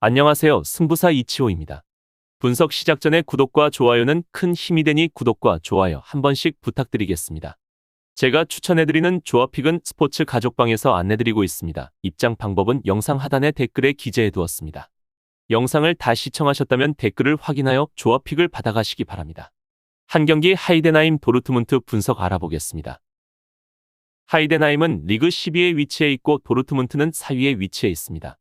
안녕하세요. 승부사 이치호입니다. 분석 시작 전에 구독과 좋아요는 큰 힘이 되니 구독과 좋아요 한 번씩 부탁드리겠습니다. 제가 추천해드리는 조합픽은 스포츠 가족방에서 안내드리고 있습니다. 입장 방법은 영상 하단의 댓글에 기재해두었습니다. 영상을 다 시청하셨다면 댓글을 확인하여 조합픽을 받아가시기 바랍니다. 한 경기 하이덴하임 도르트문트 분석 알아보겠습니다. 하이덴하임은 리그 12위에 위치해 있고 도르트문트는 4위에 위치해 있습니다.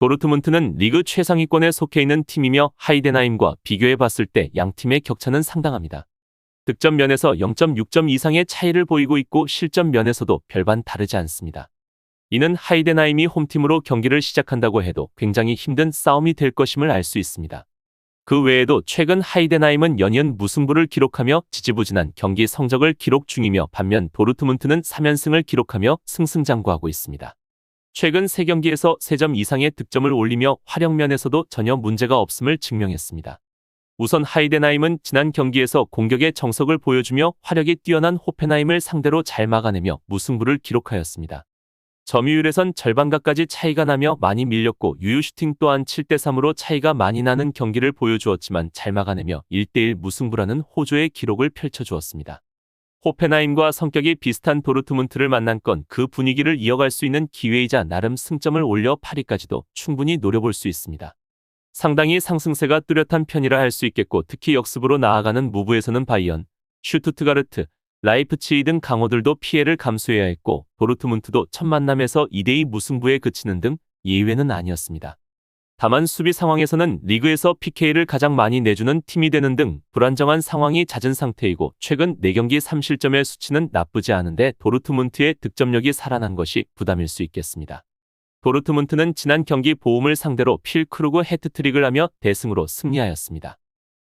도르트문트는 리그 최상위권에 속해 있는 팀이며 하이덴하임과 비교해 봤을 때 양 팀의 격차는 상당합니다. 득점 면에서 0.6점 이상의 차이를 보이고 있고 실점 면에서도 별반 다르지 않습니다. 이는 하이덴하임이 홈팀으로 경기를 시작한다고 해도 굉장히 힘든 싸움이 될 것임을 알 수 있습니다. 그 외에도 최근 하이덴하임은 연이은 무승부를 기록하며 지지부진한 경기 성적을 기록 중이며 반면 도르트문트는 3연승을 기록하며 승승장구하고 있습니다. 최근 3경기에서 3점 이상의 득점을 올리며 활용면에서도 전혀 문제가 없음을 증명했습니다. 우선 하이덴하임은 지난 경기에서 공격의 정석을 보여주며 화력이 뛰어난 호펜하임을 상대로 잘 막아내며 무승부를 기록하였습니다. 점유율에선 절반가까지 차이가 나며 많이 밀렸고 유효슈팅 또한 7대3으로 차이가 많이 나는 경기를 보여주었지만 잘 막아내며 1대1 무승부라는 호조의 기록을 펼쳐주었습니다. 호펜하임과 성격이 비슷한 도르트문트를 만난 건 그 분위기를 이어갈 수 있는 기회이자 나름 승점을 올려 8위까지도 충분히 노려볼 수 있습니다. 상당히 상승세가 뚜렷한 편이라 할 수 있겠고 특히 역습으로 나아가는 무브에서는 바이언, 슈투트가르트, 라이프치히 등 강호들도 피해를 감수해야 했고 도르트문트도 첫 만남에서 2대2 무승부에 그치는 등 예외는 아니었습니다. 다만 수비 상황에서는 리그에서 PK를 가장 많이 내주는 팀이 되는 등 불안정한 상황이 잦은 상태이고 최근 4경기 3실점의 수치는 나쁘지 않은데 도르트문트의 득점력이 살아난 것이 부담일 수 있겠습니다. 도르트문트는 지난 경기 보움을 상대로 필크루그 해트트릭을 하며 대승으로 승리하였습니다.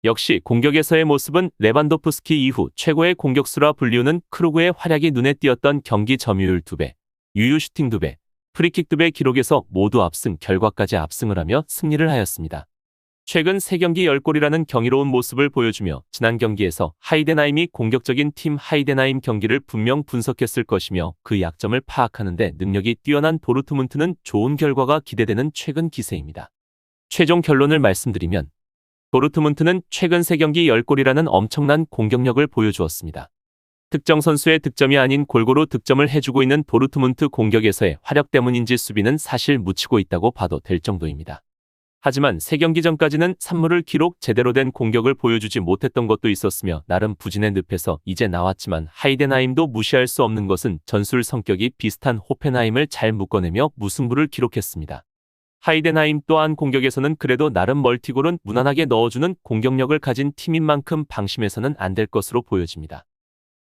역시 공격에서의 모습은 레반도프스키 이후 최고의 공격수라 불리우는 크루그의 활약이 눈에 띄었던 경기 점유율 2배, 유효슈팅 2배, 프리킥 2배 기록에서 모두 압승 결과까지 압승을 하며 승리를 하였습니다. 최근 3경기 10골이라는 경이로운 모습을 보여주며 지난 경기에서 하이덴하임이 공격적인 팀 하이덴하임 경기를 분명 분석했을 것이며 그 약점을 파악하는 데 능력이 뛰어난 도르트문트는 좋은 결과가 기대되는 최근 기세입니다. 최종 결론을 말씀드리면 도르트문트는 최근 3경기 10골이라는 엄청난 공격력을 보여주었습니다. 특정 선수의 득점이 아닌 골고루 득점을 해주고 있는 도르트문트 공격에서의 화력 때문인지 수비는 사실 묻히고 있다고 봐도 될 정도입니다. 하지만 3경기 전까지는 산무를 기록 제대로 된 공격을 보여주지 못했던 것도 있었으며 나름 부진의 늪에서 이제 나왔지만 하이덴하임도 무시할 수 없는 것은 전술 성격이 비슷한 호펜하임을 잘 묶어내며 무승부를 기록했습니다. 하이덴하임 또한 공격에서는 그래도 나름 멀티골은 무난하게 넣어주는 공격력을 가진 팀인 만큼 방심해서는 안 될 것으로 보여집니다.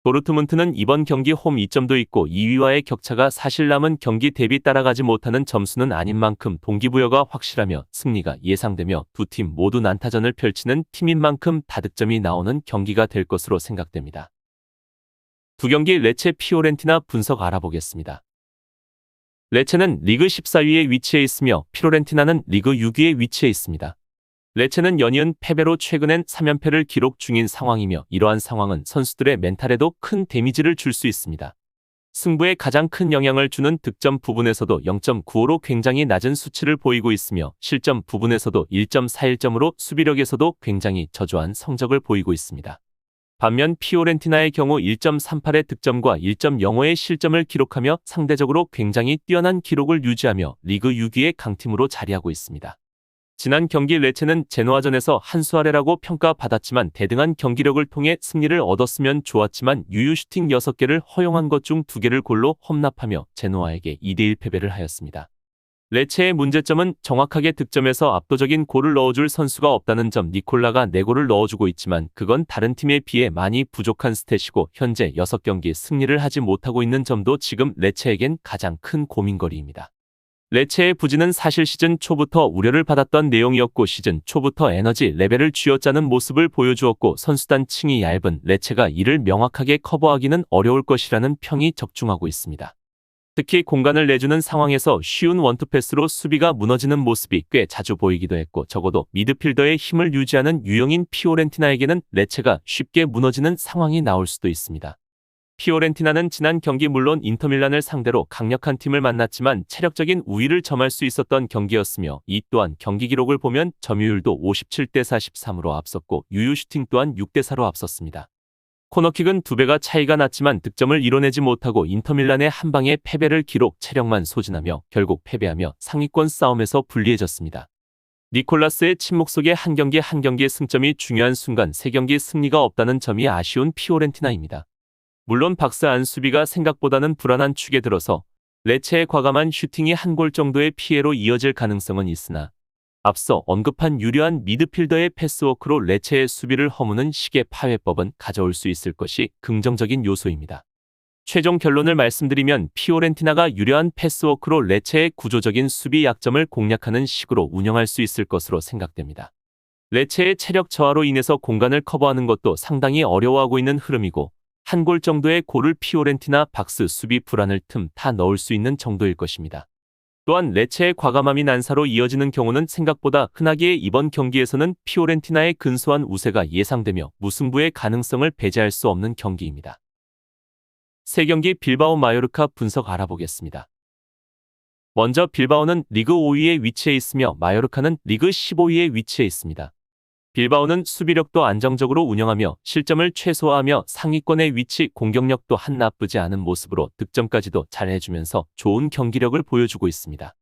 도르트문트는 이번 경기 홈 2점도 있고 2위와의 격차가 사실 남은 경기 대비 따라가지 못하는 점수는 아닌 만큼 동기부여가 확실하며 승리가 예상되며 두 팀 모두 난타전을 펼치는 팀인 만큼 다득점이 나오는 경기가 될 것으로 생각됩니다. 두 경기 레체 피오렌티나 분석 알아보겠습니다. 레체는 리그 14위에 위치해 있으며 피오렌티나는 리그 6위에 위치해 있습니다. 레체는 연이은 패배로 최근엔 3연패를 기록 중인 상황이며 이러한 상황은 선수들의 멘탈에도 큰 데미지를 줄 수 있습니다. 승부에 가장 큰 영향을 주는 득점 부분에서도 0.95로 굉장히 낮은 수치를 보이고 있으며 실점 부분에서도 1.41점으로 수비력에서도 굉장히 저조한 성적을 보이고 있습니다. 반면 피오렌티나의 경우 1.38의 득점과 1.05의 실점을 기록하며 상대적으로 굉장히 뛰어난 기록을 유지하며 리그 6위의 강팀으로 자리하고 있습니다. 지난 경기 레체는 제노아전에서 한 수 아래라고 평가받았지만 대등한 경기력을 통해 승리를 얻었으면 좋았지만 유효슈팅 6개를 허용한 것 중 2개를 골로 험납하며 제노아에게 2대1 패배를 하였습니다. 레체의 문제점은 정확하게 득점에서 압도적인 골을 넣어줄 선수가 없다는 점. 니콜라가 4골을 넣어주고 있지만 그건 다른 팀에 비해 많이 부족한 스탯이고 현재 6경기 승리를 하지 못하고 있는 점도 지금 레체에겐 가장 큰 고민거리입니다. 레체의 부진은 사실 시즌 초부터 우려를 받았던 내용이었고 시즌 초부터 에너지 레벨을 쥐어짜는 모습을 보여주었고 선수단 층이 얇은 레체가 이를 명확하게 커버하기는 어려울 것이라는 평이 적중하고 있습니다. 특히 공간을 내주는 상황에서 쉬운 원투패스로 수비가 무너지는 모습이 꽤 자주 보이기도 했고 적어도 미드필더의 힘을 유지하는 유형인 피오렌티나에게는 레체가 쉽게 무너지는 상황이 나올 수도 있습니다. 피오렌티나는 지난 경기 물론 인터밀란을 상대로 강력한 팀을 만났지만 체력적인 우위를 점할 수 있었던 경기였으며 이 또한 경기 기록을 보면 점유율도 57대 43으로 앞섰고 유효 슈팅 또한 6대 4로 앞섰습니다. 코너킥은 2배가 차이가 났지만 득점을 이뤄내지 못하고 인터밀란의 한 방에 패배를 기록 체력만 소진하며 결국 패배하며 상위권 싸움에서 불리해졌습니다. 니콜라스의 침묵 속에 한 경기의 승점이 중요한 순간 3경기 승리가 없다는 점이 아쉬운 피오렌티나입니다. 물론 박스 안 수비가 생각보다는 불안한 축에 들어서 레체의 과감한 슈팅이 한 골 정도의 피해로 이어질 가능성은 있으나 앞서 언급한 유려한 미드필더의 패스워크로 레체의 수비를 허무는 식의 파회법은 가져올 수 있을 것이 긍정적인 요소입니다. 최종 결론을 말씀드리면 피오렌티나가 유려한 패스워크로 레체의 구조적인 수비 약점을 공략하는 식으로 운영할 수 있을 것으로 생각됩니다. 레체의 체력 저하로 인해서 공간을 커버하는 것도 상당히 어려워하고 있는 흐름이고 한 골 정도의 골을 피오렌티나 박스 수비 불안을 틈 타 넣을 수 있는 정도일 것입니다. 또한 레체의 과감함이 난사로 이어지는 경우는 생각보다 흔하기에 이번 경기에서는 피오렌티나의 근소한 우세가 예상되며 무승부의 가능성을 배제할 수 없는 경기입니다. 3경기 빌바오 마요르카 분석 알아보겠습니다. 먼저 빌바오는 리그 5위에 위치해 있으며 마요르카는 리그 15위에 위치해 있습니다. 빌바오는 수비력도 안정적으로 운영하며 실점을 최소화하며 상위권의 위치 공격력도 한 나쁘지 않은 모습으로 득점까지도 잘 해주면서 좋은 경기력을 보여주고 있습니다.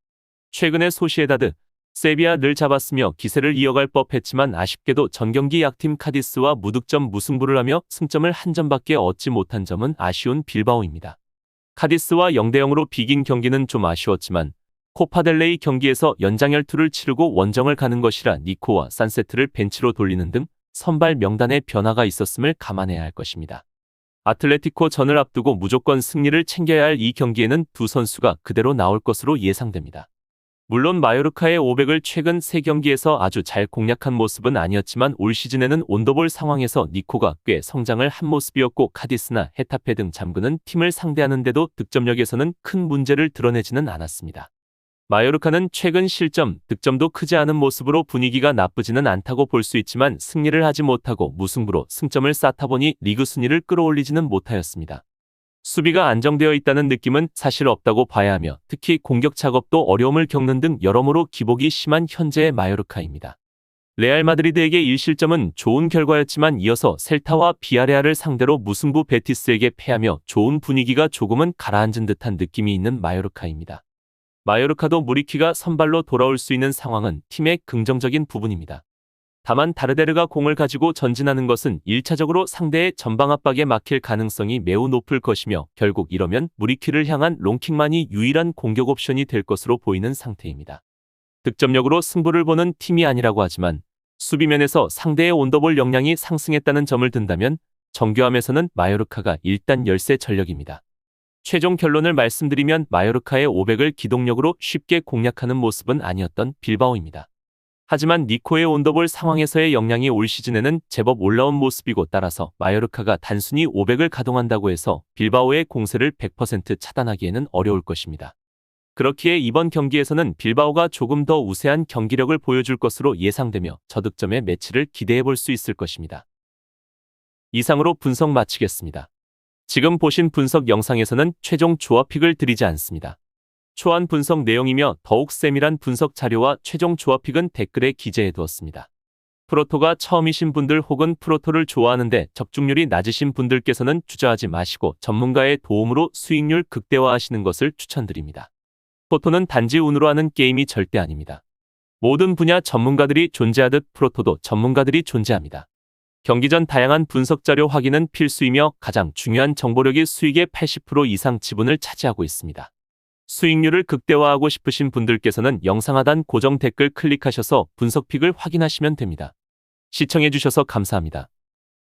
최근에 소시에다드, 세비야를 잡았으며 기세를 이어갈 법했지만 아쉽게도 전경기 약팀 카디스와 무득점 무승부를 하며 승점을 한 점밖에 얻지 못한 점은 아쉬운 빌바오입니다. 카디스와 0대 0으로 비긴 경기는 좀 아쉬웠지만 코파델레이 경기에서 연장혈투를 치르고 원정을 가는 것이라 니코와 산세트를 벤치로 돌리는 등 선발 명단에 변화가 있었음을 감안해야 할 것입니다. 아틀레티코 전을 앞두고 무조건 승리를 챙겨야 할 이 경기에는 두 선수가 그대로 나올 것으로 예상됩니다. 물론 마요르카의 500을 최근 3경기에서 아주 잘 공략한 모습은 아니었지만 올 시즌에는 온더볼 상황에서 니코가 꽤 성장을 한 모습이었고 카디스나 헤타페 등 잠그는 팀을 상대하는데도 득점력에서는 큰 문제를 드러내지는 않았습니다. 마요르카는 최근 실점, 득점도 크지 않은 모습으로 분위기가 나쁘지는 않다고 볼 수 있지만 승리를 하지 못하고 무승부로 승점을 쌓다 보니 리그 순위를 끌어올리지는 못하였습니다. 수비가 안정되어 있다는 느낌은 사실 없다고 봐야 하며 특히 공격 작업도 어려움을 겪는 등 여러모로 기복이 심한 현재의 마요르카입니다. 레알 마드리드에게 1실점은 좋은 결과였지만 이어서 셀타와 비아레알을 상대로 무승부 베티스에게 패하며 좋은 분위기가 조금은 가라앉은 듯한 느낌이 있는 마요르카입니다. 마요르카도 무리키가 선발로 돌아올 수 있는 상황은 팀의 긍정적인 부분입니다. 다만 다르데르가 공을 가지고 전진하는 것은 1차적으로 상대의 전방 압박에 막힐 가능성이 매우 높을 것이며 결국 이러면 무리키를 향한 롱킥만이 유일한 공격 옵션이 될 것으로 보이는 상태입니다. 득점력으로 승부를 보는 팀이 아니라고 하지만 수비면에서 상대의 온더볼 역량이 상승했다는 점을 든다면 정교함에서는 마요르카가 일단 열세 전력입니다. 최종 결론을 말씀드리면 마요르카의 500을 기동력으로 쉽게 공략하는 모습은 아니었던 빌바오입니다. 하지만 니코의 온더볼 상황에서의 역량이 올 시즌에는 제법 올라온 모습이고 따라서 마요르카가 단순히 500을 가동한다고 해서 빌바오의 공세를 100% 차단하기에는 어려울 것입니다. 그렇기에 이번 경기에서는 빌바오가 조금 더 우세한 경기력을 보여줄 것으로 예상되며 저득점의 매치를 기대해 볼 수 있을 것입니다. 이상으로 분석 마치겠습니다. 지금 보신 분석 영상에서는 최종 조합픽을 드리지 않습니다. 초안 분석 내용이며 더욱 세밀한 분석 자료와 최종 조합픽은 댓글에 기재해 두었습니다. 프로토가 처음이신 분들 혹은 프로토를 좋아하는데 적중률이 낮으신 분들께서는 투자하지 마시고 전문가의 도움으로 수익률 극대화하시는 것을 추천드립니다. 프로토는 단지 운으로 하는 게임이 절대 아닙니다. 모든 분야 전문가들이 존재하듯 프로토도 전문가들이 존재합니다. 경기 전 다양한 분석 자료 확인은 필수이며 가장 중요한 정보력이 수익의 80% 이상 지분을 차지하고 있습니다. 수익률을 극대화하고 싶으신 분들께서는 영상 하단 고정 댓글 클릭하셔서 분석픽을 확인하시면 됩니다. 시청해주셔서 감사합니다.